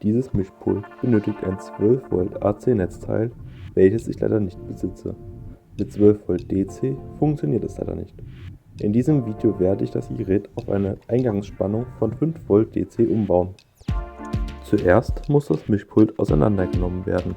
Dieses Mischpult benötigt ein 12 Volt AC-Netzteil, welches ich leider nicht besitze. Mit 12 Volt DC funktioniert es leider nicht. In diesem Video werde ich das Gerät auf eine Eingangsspannung von 5 Volt DC umbauen. Zuerst muss das Mischpult auseinandergenommen werden.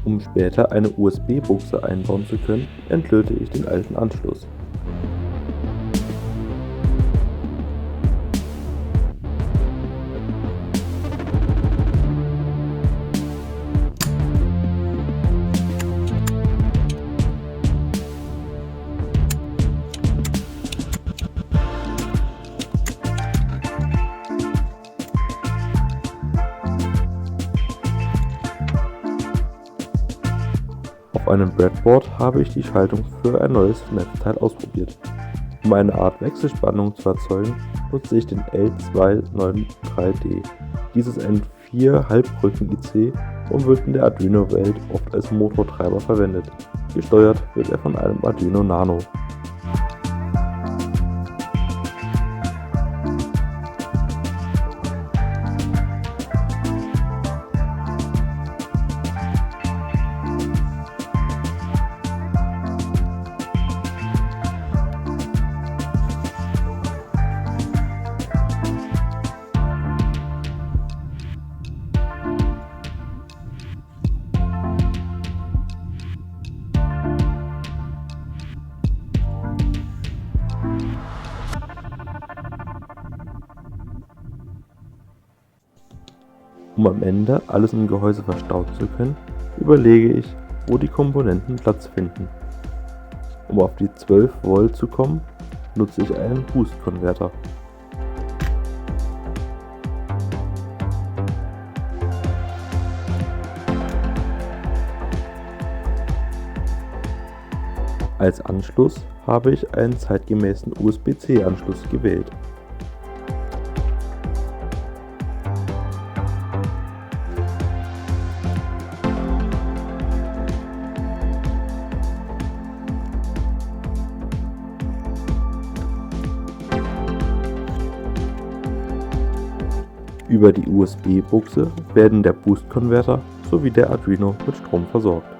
Um später eine USB-Buchse einbauen zu können, entlöte ich den alten Anschluss. Auf einem Breadboard habe ich die Schaltung für ein neues Netzteil ausprobiert. Um eine Art Wechselspannung zu erzeugen, nutze ich den L293D. Dies ist ein 4-Halbrücken-IC und wird in der Arduino-Welt oft als Motortreiber verwendet. Gesteuert wird er von einem Arduino Nano. Um am Ende alles im Gehäuse verstauen zu können, überlege ich, wo die Komponenten Platz finden. Um auf die 12 Volt zu kommen, nutze ich einen Boost-Konverter. Als Anschluss habe ich einen zeitgemäßen USB-C-Anschluss gewählt. Über die USB-Buchse werden der Boost-Konverter sowie der Arduino mit Strom versorgt.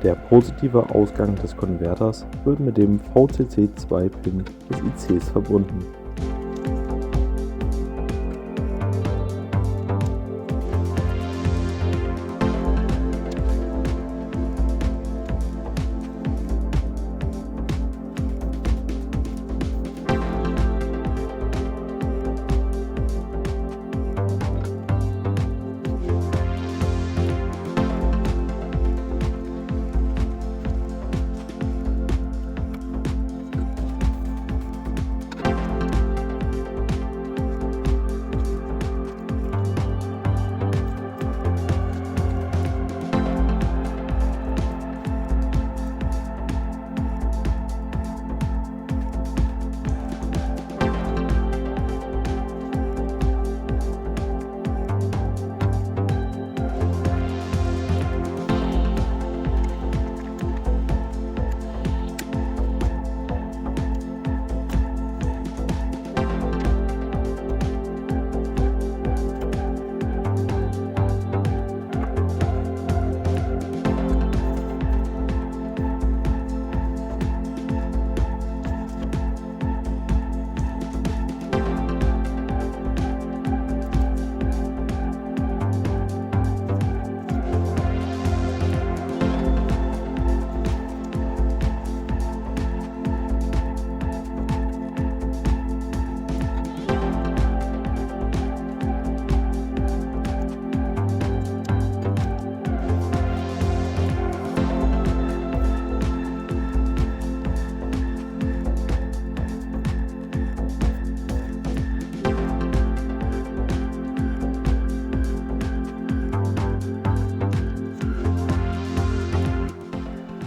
Der positive Ausgang des Konverters wird mit dem VCC2-Pin des ICs verbunden.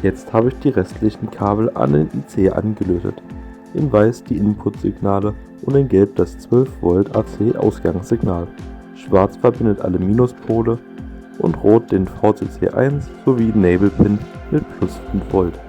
Jetzt habe ich die restlichen Kabel an den IC angelötet. In Weiß die Input-Signale und in Gelb das 12 Volt AC Ausgangssignal. Schwarz verbindet alle Minuspole und Rot den VCC1 sowie Enable-Pin mit plus 5 Volt.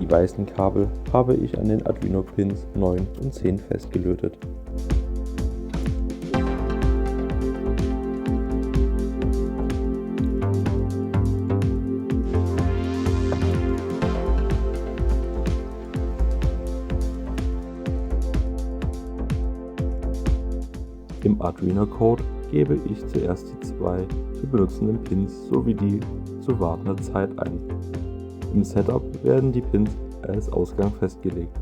Die weißen Kabel habe ich an den Arduino Pins 9 und 10 festgelötet. Im Arduino Code gebe ich zuerst die zwei zu benutzenden Pins sowie die zu wartende Zeit ein. Im Setup werden die Pins als Ausgang festgelegt.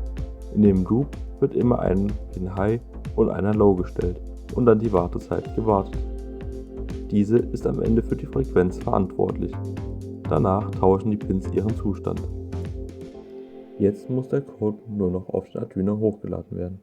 In dem Loop wird immer ein Pin High und einer Low gestellt und dann die Wartezeit gewartet. Diese ist am Ende für die Frequenz verantwortlich. Danach tauschen die Pins ihren Zustand. Jetzt muss der Code nur noch auf den Arduino hochgeladen werden.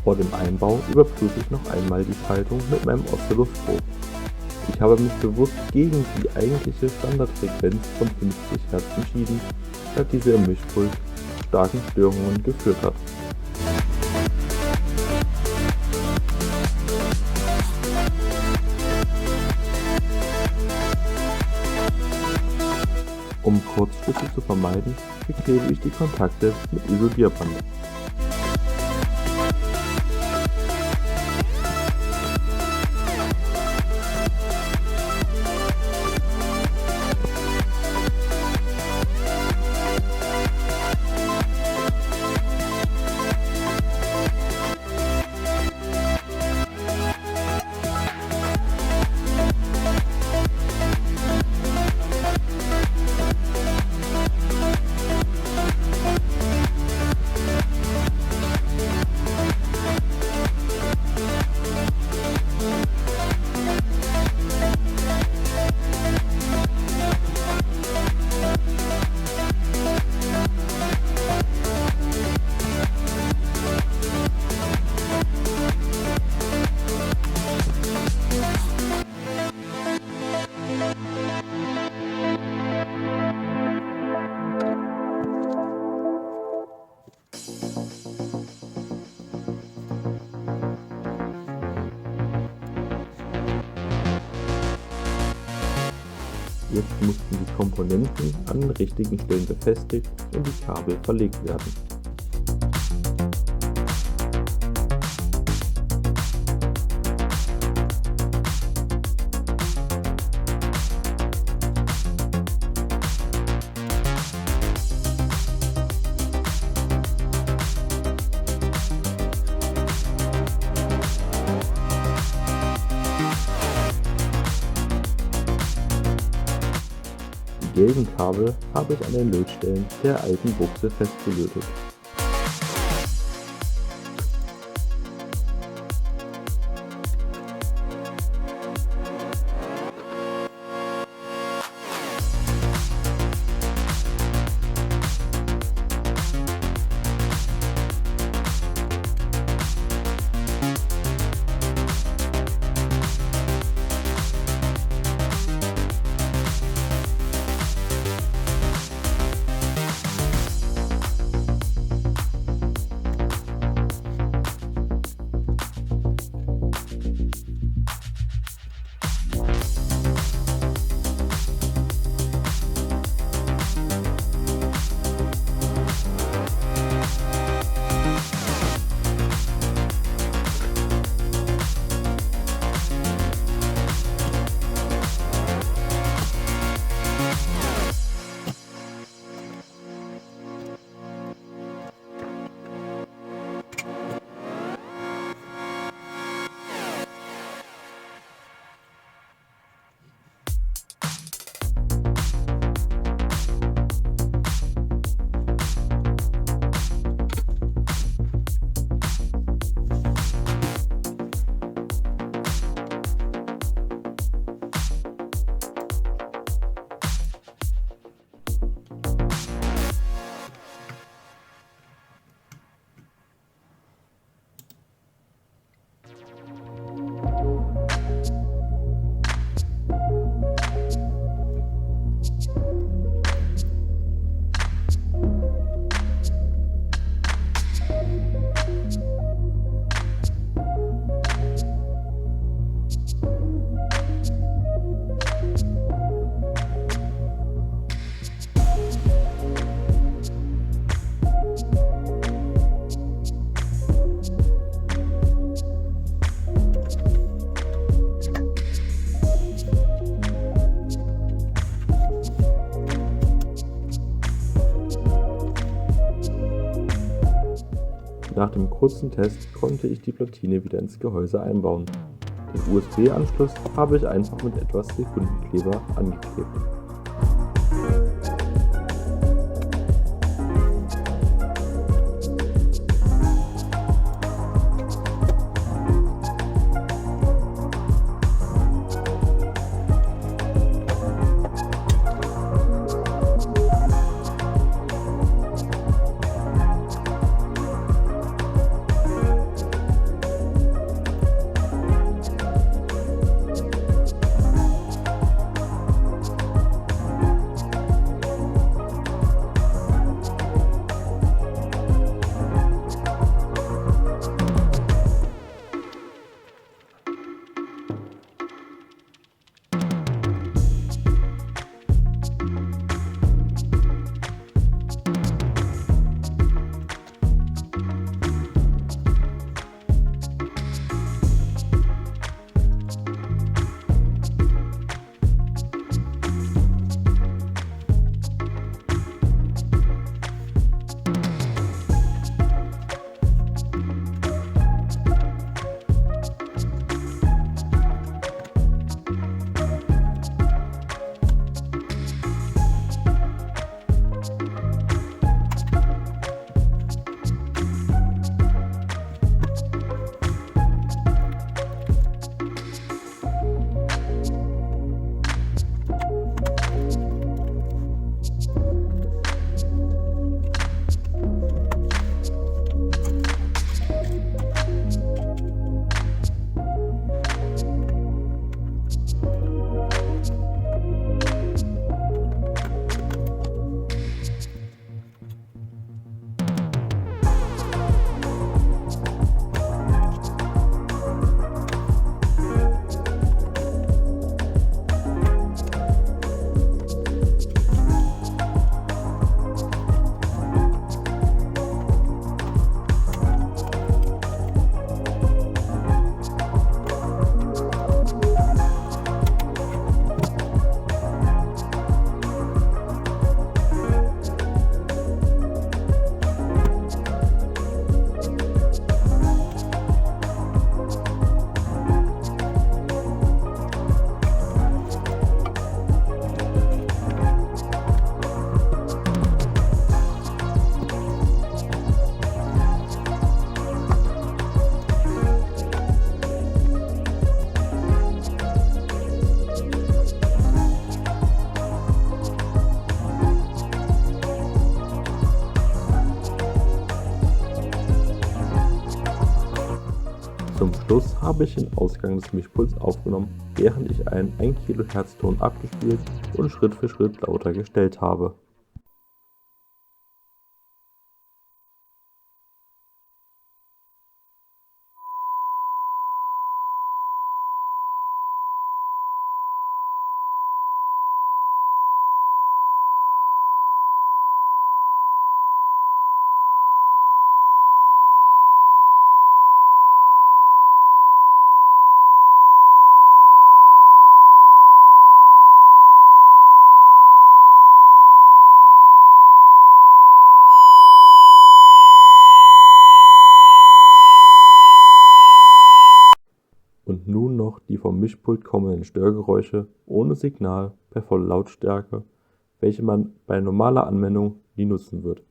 Vor dem Einbau überprüfe ich noch einmal die Schaltung mit meinem Oszilloskop. Ich habe mich bewusst gegen die eigentliche Standardfrequenz von 50 Hz entschieden, da diese im Mischpult zu starken Störungen geführt hat. Um Kurzschlüsse zu vermeiden, beklebe ich die Kontakte mit Isolierband. Jetzt mussten die Komponenten an den richtigen Stellen befestigt und die Kabel verlegt werden. Die gelben Kabel habe ich an den Lötstellen der alten Buchse festgelötet. Nach dem kurzen Test konnte ich die Platine wieder ins Gehäuse einbauen. Den USB-Anschluss habe ich einfach mit etwas Sekundenkleber angeklebt. Zum Schluss habe ich den Ausgang des Mischpults aufgenommen, während ich einen 1 kHz Ton abgespielt und Schritt für Schritt lauter gestellt habe. Und nun noch die vom Mischpult kommenden Störgeräusche ohne Signal per voller Lautstärke, welche man bei normaler Anwendung nie nutzen wird.